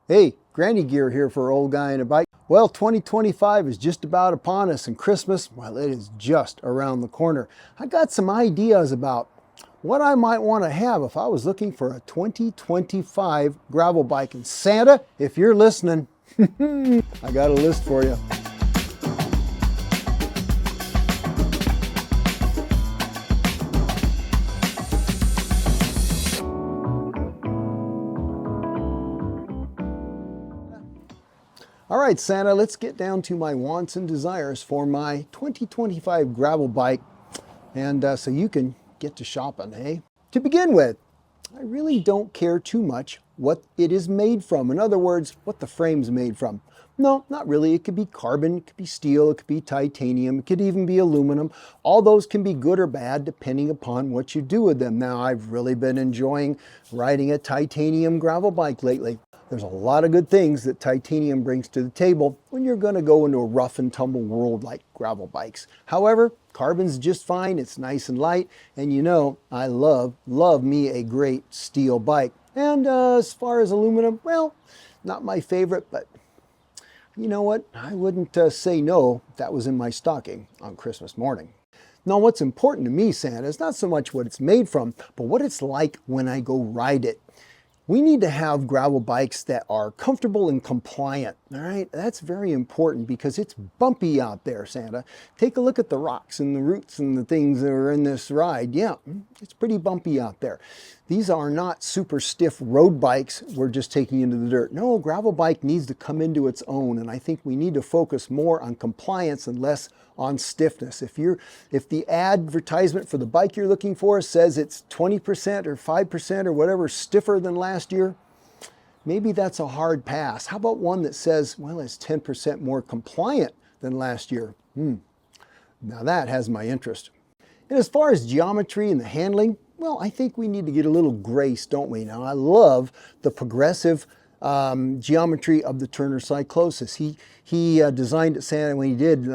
Hey, Granny Gear here for Old Guy in a Bike. Well, 2025 is just about upon us, and Christmas, well, it is just around the corner. I got some ideas about what I might want to have if I was looking for a 2025 gravel bike. And Santa, if you're listening, I got a list for you. All right, Santa, let's get down to my wants and desires for my 2025 gravel bike, and so you can get to shopping, hey? To begin with, I really don't care too much what it is made from. In other words, what the frame's made from. No, not really. It could be carbon, it could be steel, it could be titanium, it could even be aluminum. All those can be good or bad depending upon what you do with them. Now, I've really been enjoying riding a titanium gravel bike lately. There's a lot of good things that titanium brings to the table when you're going to go into a rough and tumble world like gravel bikes. However, carbon's just fine. It's nice and light. And you know, I love me a great steel bike. And as far as aluminum, well, not my favorite, but you know what? I wouldn't say no if that was in my stocking on Christmas morning. Now, what's important to me, Santa, is not so much what it's made from, but what it's like when I go ride it. We need to have gravel bikes that are comfortable and compliant, all right? That's very important because it's bumpy out there, Santa. Take a look at the rocks and the roots and the things that are in this ride. Yeah, it's pretty bumpy out there. These are not super stiff road bikes we're just taking into the dirt. No, a gravel bike needs to come into its own, and I think we need to focus more on compliance and less on stiffness. If the advertisement for the bike you're looking for says it's 20% or 5% or whatever stiffer than last year, maybe that's a hard pass. How about one that says, well, it's 10% more compliant than last year? Now that has my interest. And as far as geometry and the handling, well, I think we need to get a little grace, don't we? Now, I love the progressive geometry of the Turner Cyclosis. He designed it, Santa, when he did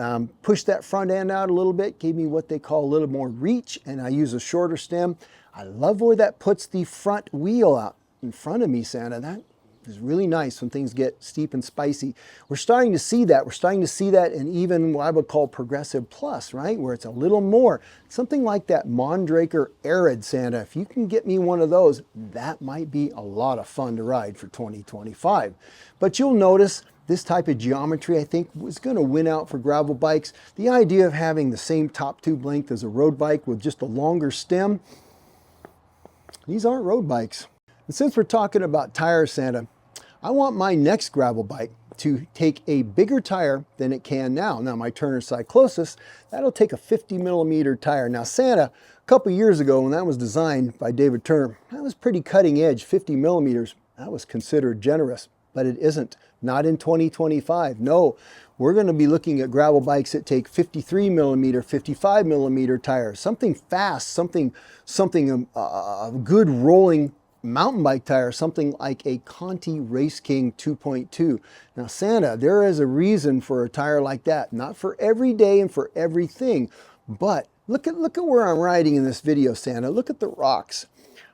push that front end out a little bit, gave me what they call a little more reach, and I use a shorter stem. I love where that puts the front wheel out in front of me, Santa. That is really nice when things get steep and spicy. We're starting to see that. We're starting to see that in even what I would call Progressive Plus, right? Where it's a little more. Something like that Mondraker Arid, Santa. If you can get me one of those, that might be a lot of fun to ride for 2025. But you'll notice this type of geometry, I think, was going to win out for gravel bikes. The idea of having the same top tube length as a road bike with just a longer stem, these aren't road bikes. And since we're talking about tires, Santa, I want my next gravel bike to take a bigger tire than it can now. Now, my Turner Cyclosis, that'll take a 50 millimeter tire. Now, Santa, a couple years ago when that was designed by David Turner, that was pretty cutting edge, 50 millimeters. That was considered generous, but it isn't. Not in 2025. No, we're going to be looking at gravel bikes that take 53 millimeter, 55 millimeter tires. Something fast, something good rolling mountain bike tire, something like a Conti Race King 2.2. Now, Santa, there is a reason for a tire like that. Not for every day and for everything, but look at where I'm riding in this video, Santa. Look at the rocks.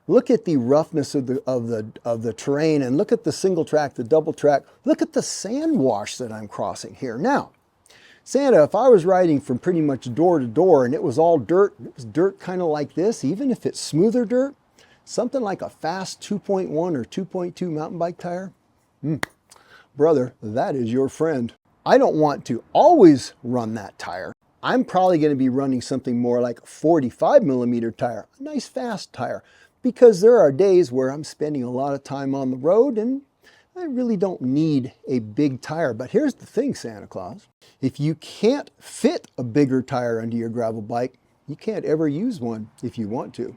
Look at the roughness of the terrain, and look at the single track, the double track. Look at the sand wash that I'm crossing here. Now, Santa, if I was riding from pretty much door to door and it was all dirt, it was dirt kind of like this, even if it's smoother dirt, something like a fast 2.1 or 2.2 mountain bike tire, brother, that is your friend. I don't want to always run that tire. I'm probably going to be running something more like a 45 millimeter tire, a nice fast tire, because there are days where I'm spending a lot of time on the road and I really don't need a big tire. But here's the thing, Santa Claus. If you can't fit a bigger tire under your gravel bike, you can't ever use one if you want to.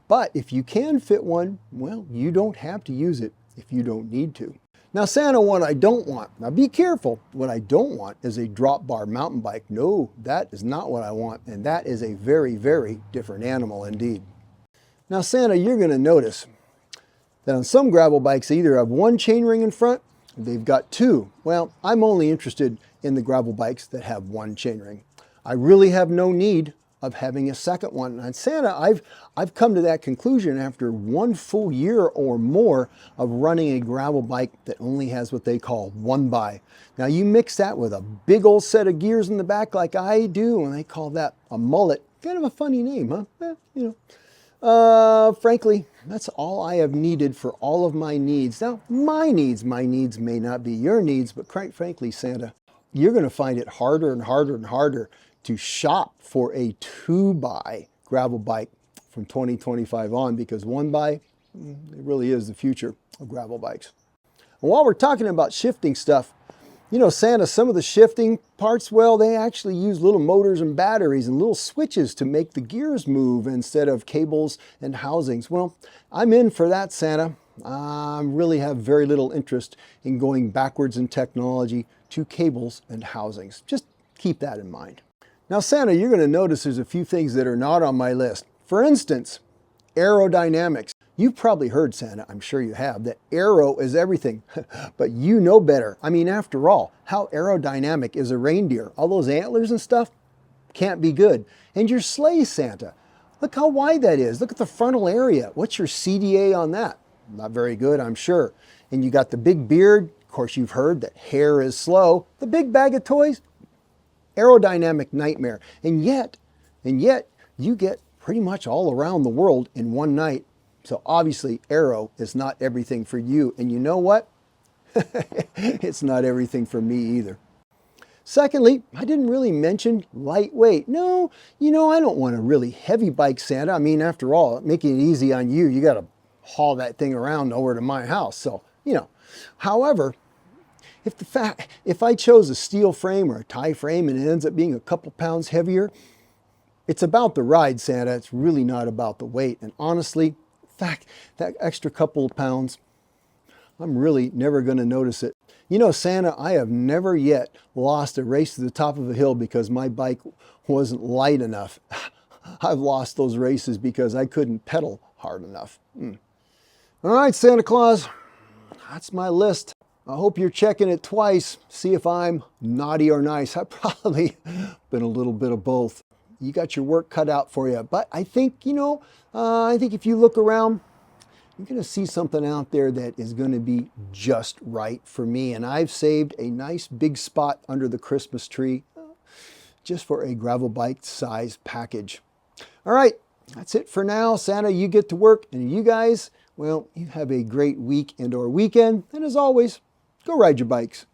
But if you can fit one, well, you don't have to use it if you don't need to. Now, Santa, what I don't want, now be careful, what I don't want is a drop bar mountain bike. No, that is not what I want, and that is a very, very different animal indeed. Now, Santa, you're going to notice that on some gravel bikes, they either have one chainring in front, or they've got two. Well, I'm only interested in the gravel bikes that have one chainring. I really have no need of having a second one. And Santa, I've come to that conclusion after 1 full year or more of running a gravel bike that only has what they call one by. Now you mix that with a big old set of gears in the back like I do, and they call that a mullet. Kind of a funny name, huh? Frankly, that's all I have needed for all of my needs. Now, my needs may not be your needs, but quite frankly, Santa, you're going to find it harder and harder and harder to shop for a 2x gravel bike from 2025 on, because 1x, it really is the future of gravel bikes. And while we're talking about shifting stuff, you know, Santa, some of the shifting parts, well, they actually use little motors and batteries and little switches to make the gears move instead of cables and housings. Well, I'm in for that, Santa. I really have very little interest in going backwards in technology to cables and housings. Just keep that in mind. Now, Santa, you're going to notice there's a few things that are not on my list. For instance, aerodynamics. You've probably heard, Santa, I'm sure you have, that aero is everything, but you know better. I mean, after all, how aerodynamic is a reindeer? All those antlers and stuff can't be good. And your sleigh, Santa, look how wide that is. Look at the frontal area. What's your CDA on that? Not very good, I'm sure. And you got the big beard. Of course, you've heard that hair is slow. The big bag of toys, aerodynamic nightmare. And yet you get pretty much all around the world in one night. So obviously Aero is not everything for you. And you know what? It's not everything for me either. Secondly, I didn't really mention lightweight. No, you know, I don't want a really heavy bike, Santa. I mean, after all, making it easy on you, you got to haul that thing around over to my house. So, you know, however, if I chose a steel frame or a tie frame and it ends up being a couple pounds heavier, it's about the ride, Santa. It's really not about the weight. And honestly, that extra couple of pounds, I'm really never going to notice it. You know, Santa, I have never yet lost a race to the top of a hill because my bike wasn't light enough. I've lost those races because I couldn't pedal hard enough. All right, Santa Claus, that's my list. I hope you're checking it twice, see if I'm naughty or nice. I've probably been a little bit of both. You got your work cut out for you. But I think, you know, I think if you look around, you're going to see something out there that is going to be just right for me. And I've saved a nice big spot under the Christmas tree just for a gravel bike size package. All right, that's it for now. Santa, you get to work. And you guys, well, you have a great week and or weekend. And as always, go ride your bikes.